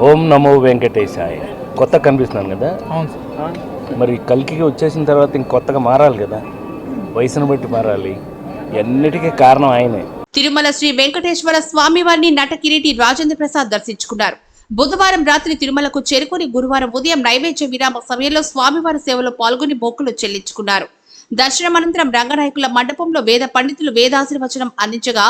ఓం నమో వెంకటేశాయ. కొత్త కనిపిస్తున్నాను కదా. మరి కల్కికి వచ్చేసిన తర్వాత ఇంకొత్తగా మారాలి కదా, వయసును బట్టి మారాలి. అన్నిటికీ కారణం ఆయనే. తిరుమల శ్రీ వెంకటేశ్వర స్వామి వారిని నట కిరీటి రాజేంద్ర ప్రసాద్ దర్శించుకున్నారు. బుధవారం రాత్రి తిరుమలకు చేరుకుని గురువారం ఉదయం నైవేద్య విరామ సమయంలో స్వామివారి సేవలో పాల్గొని మొక్కులు చెల్లించుకున్నారు. దర్శనం అనంతరం రంగనాయకుల మండపంలో వేద పండితులు వేదాశీర్వచనం అందించగా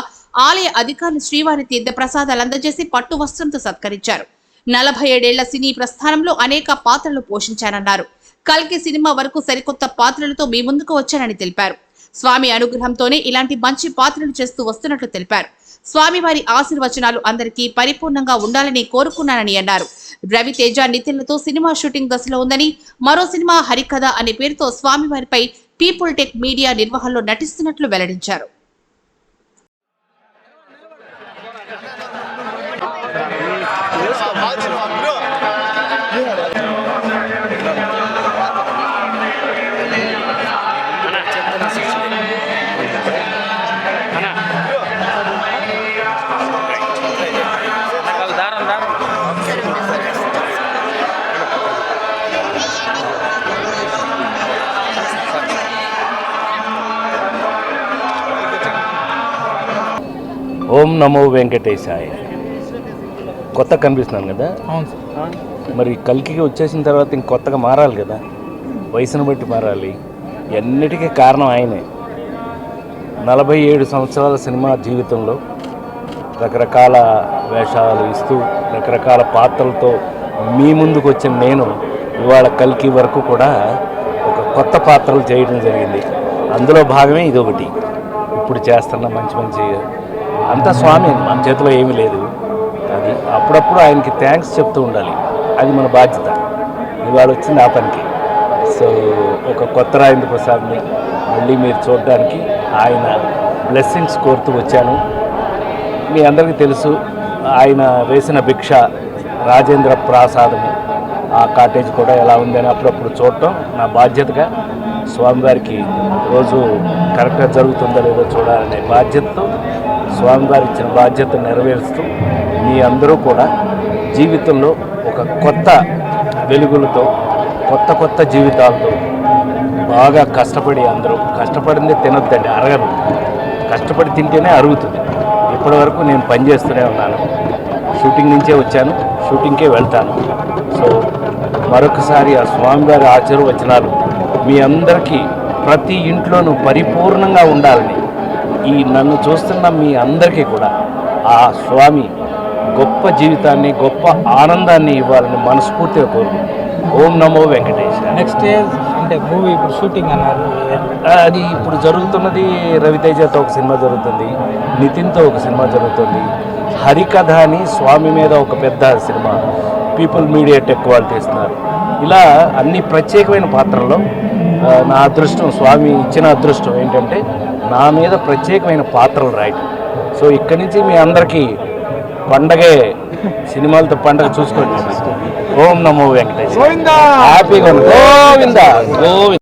ఆలయ అధికారులు శ్రీవారి తీర్థ ప్రసాదాలు అందజేసి పట్టు వస్త్రంతో సత్కరించారు. 47 ఏళ్ల సినీ ప్రస్థానంలో అనేక పాత్రలు పోషించారన్నారు. కల్కి సినిమా వరకు సరికొత్త పాత్రలతో మీ ముందుకు వచ్చానని తెలిపారు. స్వామి అనుగ్రహంతోనే ఇలాంటి మంచి పాత్రలు చేస్తూ వస్తున్నట్లు తెలిపారు. స్వామివారి ఆశీర్వచనాలు అందరికీ పరిపూర్ణంగా ఉండాలని కోరుకున్నానని అన్నారు. రవితేజ నితిన్లతో సినిమా షూటింగ్ దశలో ఉందని, మరో సినిమా హరికథ అనే పేరుతో స్వామివారిపై పీపుల్ టెక్ మీడియా నిర్వహణలో నటిస్తున్నట్లు వెల్లడించారు. ఓం నమో వెంకటేశాయ. కొత్త కనిపిస్తున్నాను కదా. మరి కల్కికి వచ్చేసిన తర్వాత ఇంకొత్తగా మారాలి కదా, వయసును బట్టి మారాలి. అన్నిటికీ కారణం ఆయనే. 47 సంవత్సరాల సినిమా జీవితంలో రకరకాల వేషాలు ఇస్తూ రకరకాల పాత్రలతో మీ ముందుకు వచ్చిన నేను ఇవాళ కల్కి వరకు కూడా ఒక కొత్త పాత్రలు చేయడం జరిగింది. అందులో భాగమే ఇదొకటి. ఇప్పుడు చేస్తున్న మంచి అంతా స్వామి, మన చేతిలో ఏమీ లేదు. అది అప్పుడప్పుడు ఆయనకి థ్యాంక్స్ చెప్తూ ఉండాలి. అది మన బాధ్యత. ఇవాళ వచ్చింది ఆ పనికి. సో ఒక కొత్త రాజేంద్ర ప్రసాద్ని మళ్ళీ మీరు చూడడానికి ఆయన బ్లెస్సింగ్స్ కోరుతూ వచ్చాను. మీ అందరికీ తెలుసు, ఆయన వేసిన భిక్ష రాజేంద్ర ప్రసాదము. ఆ కాటేజ్ కూడా ఎలా ఉందని అప్పుడప్పుడు చూడటం నా బాధ్యతగా, స్వామివారికి రోజు కరెక్ట్గా జరుగుతుందో లేదో చూడాలనే బాధ్యతతో స్వామివారి ఇచ్చిన బాధ్యత నెరవేరుస్తూ మీ అందరూ కూడా జీవితంలో ఒక కొత్త వెలుగులతో కొత్త జీవితాలతో బాగా కష్టపడి, అందరూ కష్టపడిందే తినొద్దండి, అరగదు. కష్టపడి తింటేనే అరుగుతుంది. ఇప్పటి వరకు నేను పనిచేస్తూనే ఉన్నాను. షూటింగ్ నుంచే వచ్చాను, షూటింగ్కే వెళ్తాను. సో మరొకసారి ఆ స్వామివారి ఆశీర్వచనాలు మీ అందరికీ ప్రతి ఇంట్లోనూ పరిపూర్ణంగా ఉండాలని, ఈ నన్ను చూస్తున్న మీ అందరికీ కూడా ఆ స్వామి గొప్ప జీవితాన్ని, గొప్ప ఆనందాన్ని ఇవ్వాలని మనస్ఫూర్తిగా కోరుకుంటున్నాను. ఓం నమో వెంకటేశ్. నెక్స్ట్ అంటే మూవీ ఇప్పుడు షూటింగ్ అన్నారు, అది ఇప్పుడు జరుగుతున్నది. రవితేజతో ఒక సినిమా జరుగుతుంది, నితిన్తో ఒక సినిమా జరుగుతుంది. హరికథ అని స్వామి మీద ఒక పెద్ద సినిమా పీపుల్ మీడియా టెక్ వాళ్ళు తీస్తున్నారు. ఇలా అన్ని ప్రత్యేకమైన పాత్రల్లో నా అదృష్టం, స్వామి ఇచ్చిన అదృష్టం ఏంటంటే నా మీద ప్రత్యేకమైన పాత్రలు రాయటం. సో ఇక్కడి నుంచి మీ అందరికీ పండగే, సినిమాలతో పండగ చూసుకోండి. ఓం నమో వెంకటేశ్. హ్యాపీగా Govinda Govinda.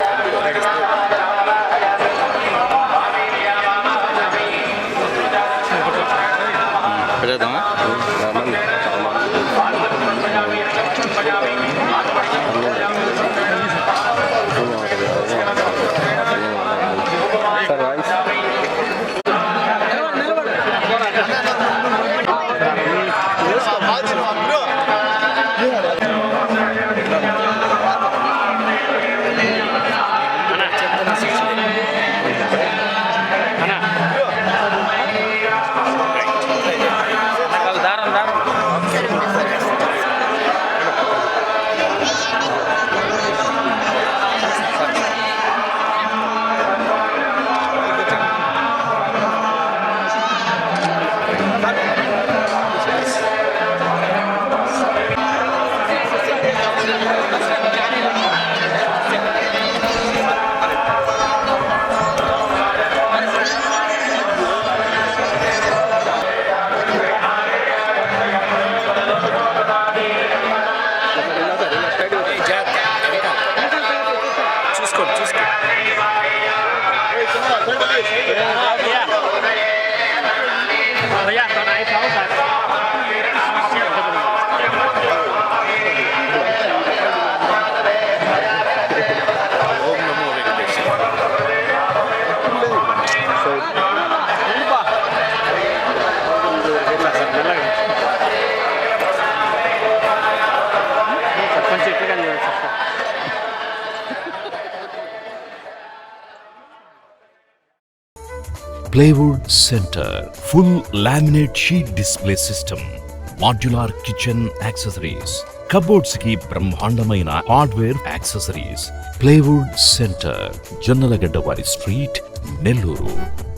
Plywood Center, full laminate sheet display system, modular kitchen accessories, cupboards ki brahmandamaina hardware accessories. Plywood Center, Jannalagadda Vari Street, Nelluru.